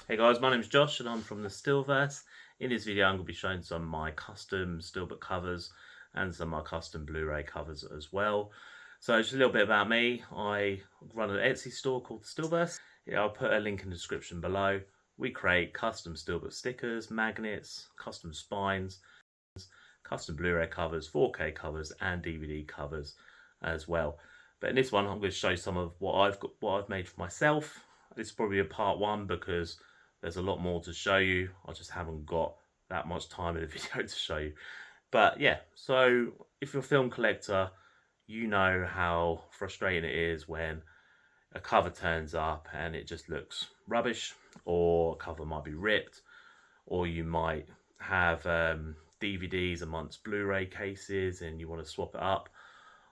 Hey guys, my name is Josh and I'm from the Steelverse. In this video I'm going to be showing some of my custom steelbook covers and some of my custom Blu-ray covers as well. So just a little bit about me. I run an Etsy store called the Steelverse. Yeah, I'll put a link in the description below. We create custom steelbook stickers, magnets, custom spines, custom Blu-ray covers, 4K covers and DVD covers as well. But in this one I'm going to show you some of what I've made for myself. This is probably a part one because there's a lot more to show you. I just haven't got that much time in the video to show you. But yeah, so if you're a film collector, you know how frustrating it is when a cover turns up and it just looks rubbish, or a cover might be ripped, or you might have DVDs amongst Blu-ray cases and you want to swap it up,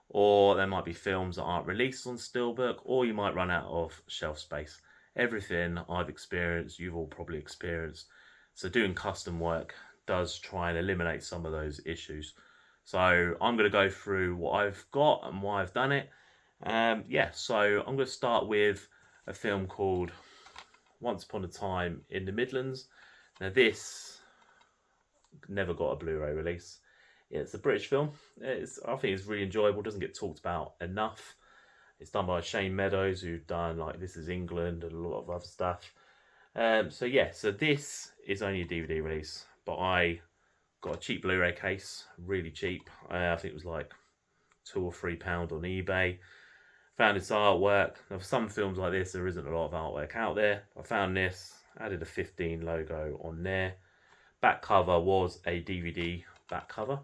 or there might be films that aren't released on Steelbook, or you might run out of shelf space. Everything I've experienced, you've all probably experienced. So doing custom work does try and eliminate some of those issues. So I'm going to go through what I've got and why I've done it. Yeah, so I'm going to start with a film called Once Upon a Time in the Midlands. Now this never got a Blu-ray release. It's a British film. I think it's really enjoyable. Doesn't get talked about enough. It's done by Shane Meadows, who've done like This Is England and a lot of other stuff. So yeah, so this is only a DVD release, but I got a cheap Blu-ray case, really cheap. I think it was like £2 or £3 on eBay. Found this artwork. Now for some films like this, there isn't a lot of artwork out there. I found this, added a 15 logo on there. Back cover was a DVD back cover,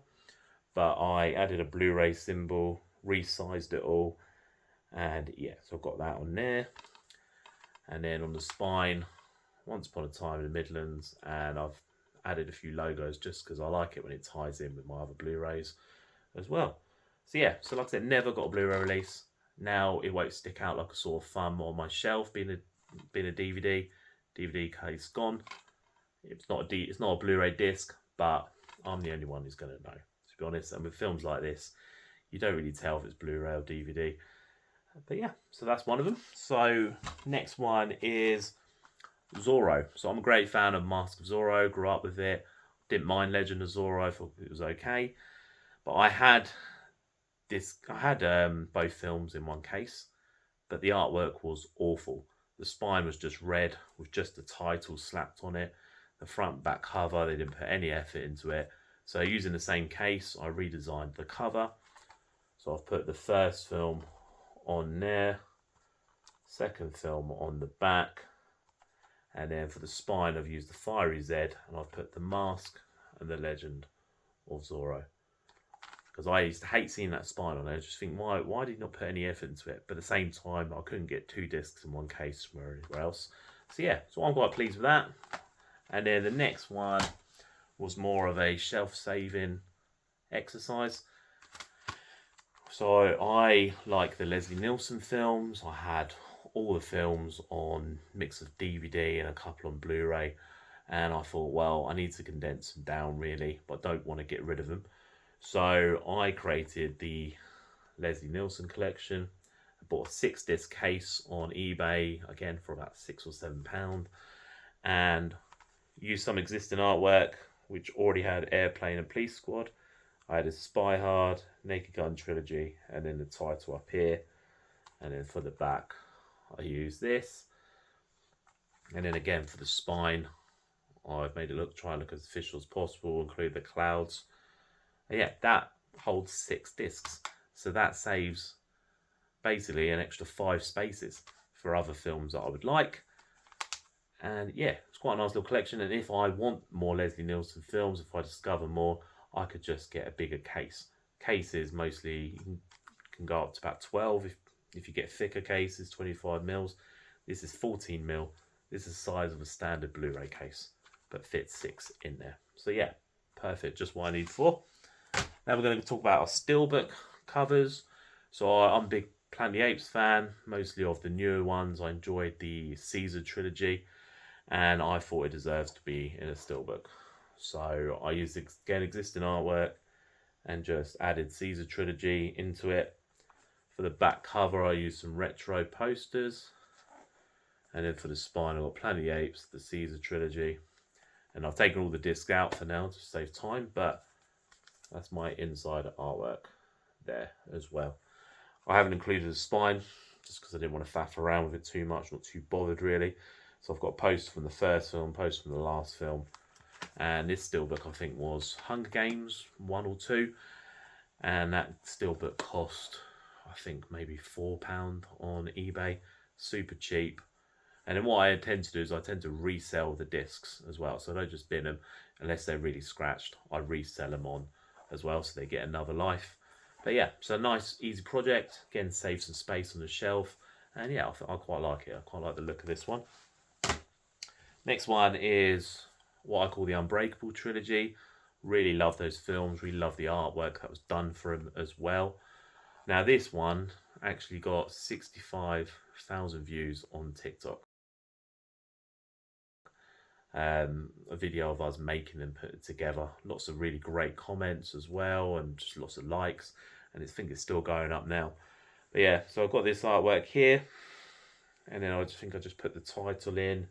but I added a Blu-ray symbol, resized it all, and yeah, so I've got that on there. And then on the spine, Once Upon a Time in the Midlands, and I've added a few logos just because I like it when it ties in with my other Blu-rays as well. So yeah, so like I said, never got a Blu-ray release. Now it won't stick out like a sore thumb on my shelf being a DVD. DVD case gone. It's not a Blu-ray disc, but I'm the only one who's going to know, to be honest. And with films like this, you don't really tell if it's Blu-ray or DVD. But yeah, so that's one of them. So next one is Zorro. So I'm a great fan of Mask of Zorro. Grew up with it. Didn't mind Legend of Zorro. Thought it was okay. But I had both films in one case, but the artwork was awful. The spine was just red with just the title slapped on it. The front and back cover, they didn't put any effort into it. So using the same case, I redesigned the cover. So I've put the first film on there, second film on the back, and then for the spine I've used the Fiery Z and I've put the mask and the Legend of Zorro. Because I used to hate seeing that spine on there. I just think, why did you not put any effort into it? But at the same time, I couldn't get two discs in one case from anywhere else. So yeah, so I'm quite pleased with that. And then the next one was more of a shelf-saving exercise. So I like the Leslie Nielsen films. I had all the films on mix of DVD and a couple on Blu-ray. And I thought, well, I need to condense them down really, but I don't want to get rid of them. So I created the Leslie Nielsen collection. I bought a 6-disc case on eBay, again for about £6 or £7, and used some existing artwork which already had Airplane and Police Squad. I had a Spy Hard, Naked Gun trilogy, and then the title up here. And then for the back, I used this. And then again for the spine, I've made it try and look as official as possible, include the clouds. And yeah, that holds 6 discs. So that saves basically an extra 5 spaces for other films that I would like. And yeah, it's quite a nice little collection. And if I want more Leslie Nielsen films, if I discover more, I could just get a bigger case. Cases mostly can go up to about 12 if you get thicker cases, 25 mils. This is 14 mil. This is the size of a standard Blu-ray case, but fits 6 in there. So yeah, perfect, just what I need for. Now we're going to talk about our steelbook covers. So I'm a big Planet of the Apes fan, mostly of the newer ones. I enjoyed the Caesar trilogy, and I thought it deserves to be in a steelbook. So I used, again, existing artwork and just added Caesar trilogy into it. For the back cover, I used some retro posters. And then for the spine, I've got Planet of the Apes, the Caesar trilogy. And I've taken all the discs out for now to save time, but that's my inside artwork there as well. I haven't included the spine just because I didn't want to faff around with it too much, not too bothered really. So I've got a poster from the first film, poster from the last film, and this steelbook I think was Hunger Games 1 or 2, and that steelbook cost I think maybe £4 on eBay, super cheap. And then what I tend to do is I tend to resell the discs as well, so I don't just bin them unless they're really scratched. I resell them on as well so they get another life. But yeah, so a nice easy project, again saves some space on the shelf, and yeah, I quite like it. I quite like the look of this one. Next one is what I call the Unbreakable trilogy. Really love those films, really love the artwork that was done for them as well. Now this one actually got 65,000 views on TikTok. A video of us making them, put it together. Lots of really great comments as well, and just lots of likes, and I think it's still going up now. But yeah, so I've got this artwork here, and then I just put the title in,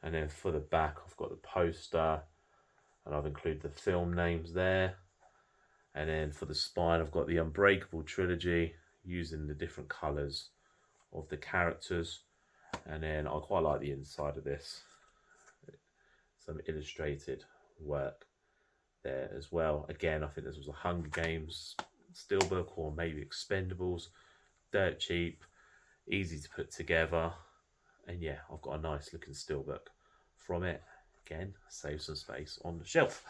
and then for the back I've got the poster, and I've included the film names there. And then for the spine I've got the Unbreakable trilogy using the different colours of the characters. And then I quite like the inside of this, some illustrated work there as well. Again, I think this was a Hunger Games steelbook, or maybe Expendables. Dirt cheap, easy to put together, and yeah, I've got a nice looking steelbook from it. Again, save some space on the shelf.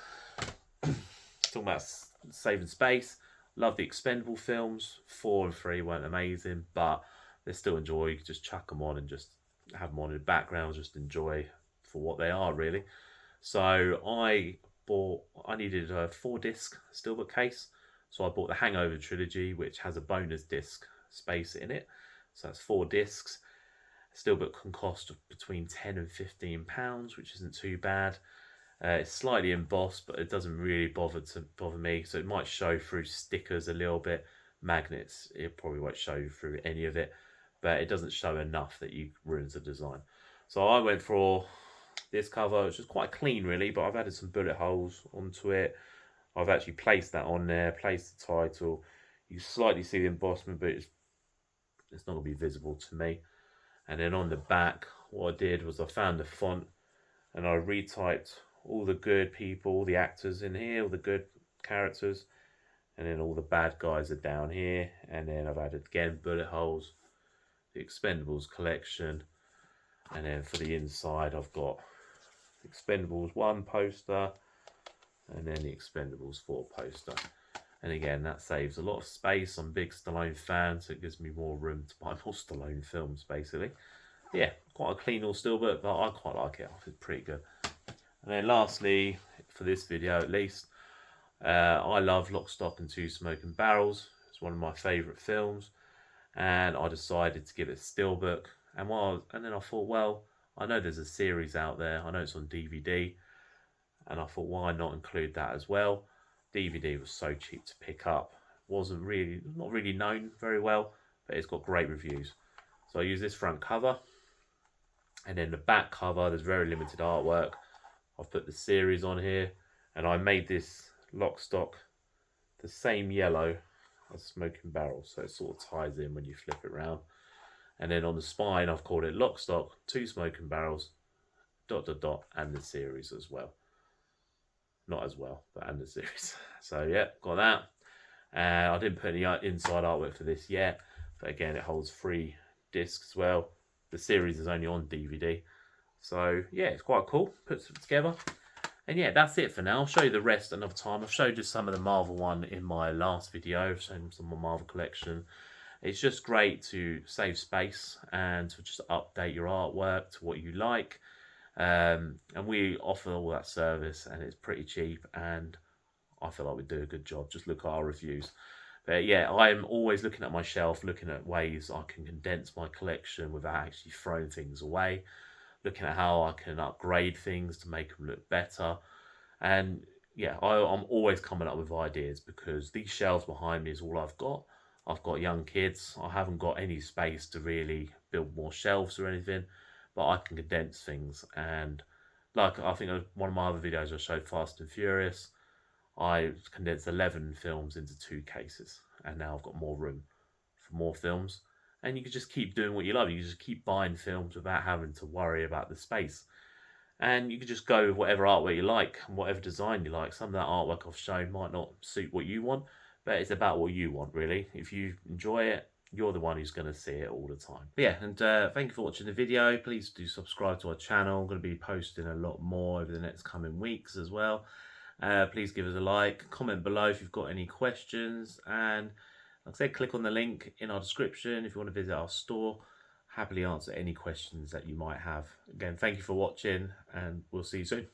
Talking about saving space, love the Expendable films. 4 and 3 weren't amazing, but they're still enjoyable. You can just chuck them on and just have them on in the background, just enjoy for what they are really. So I needed a 4-disc steelbook case, so I bought the Hangover trilogy, which has a bonus disc space in it. So that's 4 discs. Steelbook can cost between £10 and £15, which isn't too bad. It's slightly embossed, but it doesn't really bother me. So it might show through stickers a little bit. Magnets, it probably won't show through any of it, but it doesn't show enough that you ruins the design. So I went for this cover, which is quite clean really, but I've added some bullet holes onto it. I've actually placed that on there, placed the title. You slightly see the embossment, but it's not going to be visible to me. And then on the back, what I did was I found the font and I retyped all the good people, all the actors in here, all the good characters, and then all the bad guys are down here. And then I've added again bullet holes, the Expendables collection, and then for the inside I've got Expendables 1 poster, and then the Expendables 4 poster. And again, that saves a lot of space. I'm a big Stallone fan, so it gives me more room to buy more Stallone films, basically. Yeah, quite a clean little steelbook, but I quite like it. It's pretty good. And then lastly, for this video at least, I love Lock, Stock and Two Smoking Barrels. It's one of my favourite films, and I decided to give it a steelbook. And then I thought, well, I know there's a series out there. I know it's on DVD, and I thought, why not include that as well? DVD was so cheap to pick up. Not really known very well, but it's got great reviews. So I use this front cover, and then the back cover, there's very limited artwork. I've put the series on here, and I made this Lock, Stock the same yellow as Smoking Barrels, so it sort of ties in when you flip it around. And then on the spine, I've called it Lock, Stock, Two Smoking Barrels, ... and the series as well. Not as well, but and the series. So yeah, got that. I didn't put any inside artwork for this yet, but again, it holds 3 discs as well. The series is only on DVD. So yeah, it's quite cool. Puts it together. And yeah, that's it for now. I'll show you the rest another time. I've showed you some of the Marvel one in my last video. I've shown some of my Marvel collection. It's just great to save space and to just update your artwork to what you like. And we offer all that service, and it's pretty cheap, and I feel like we do a good job. Just look at our reviews. But yeah, I'm always looking at my shelf, looking at ways I can condense my collection without actually throwing things away, looking at how I can upgrade things to make them look better. And yeah, I'm always coming up with ideas, because these shelves behind me is all I've got. I've got young kids. I haven't got any space to really build more shelves or anything. but I can condense things. And like I think one of my other videos I showed Fast and Furious, I condensed 11 films into 2 cases, and now I've got more room for more films. And you can just keep doing what you love. You can just keep buying films without having to worry about the space. And you can just go with whatever artwork you like and whatever design you like. Some of that artwork I've shown might not suit what you want, but it's about what you want, really. If you enjoy it, you're the one who's going to see it all the time. But yeah, and thank you for watching the video. Please do subscribe to our channel. I'm going to be posting a lot more over the next coming weeks as well. Please give us a like, comment below if you've got any questions, and like I said, click on the link in our description if you want to visit our store. Happily answer any questions that you might have. Again, thank you for watching, and we'll see you soon.